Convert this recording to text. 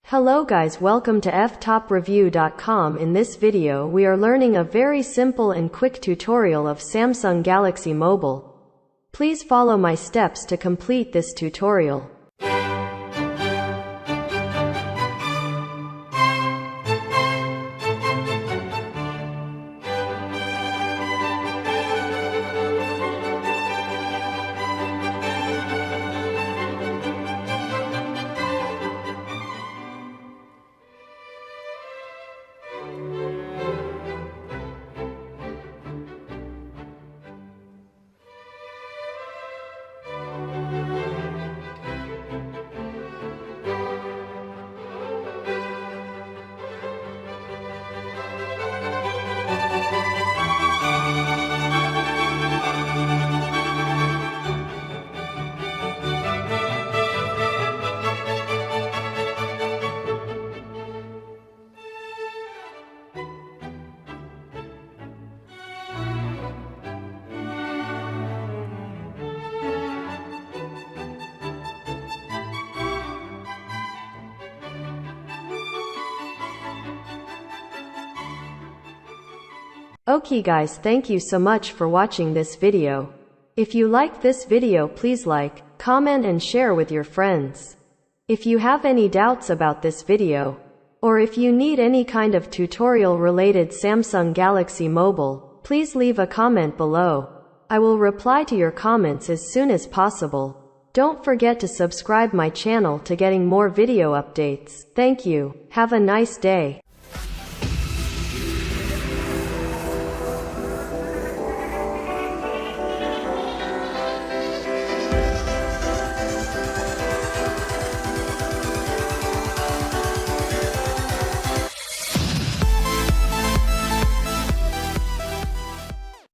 Hello guys, welcome to Ftopreview.com. In this video we are learning a very simple and quick tutorial of Samsung Galaxy Mobile. Please follow my steps to complete this tutorial. Okay guys, thank you so much for watching this video. If you liked this video, please like, comment and share with your friends. If you have any doubts about this video, or if you need any kind of tutorial related Samsung Galaxy Mobile, please leave a comment below. I will reply to your comments as soon as possible. Don't forget to subscribe my channel to getting more video updates. Thank you. Have a nice day.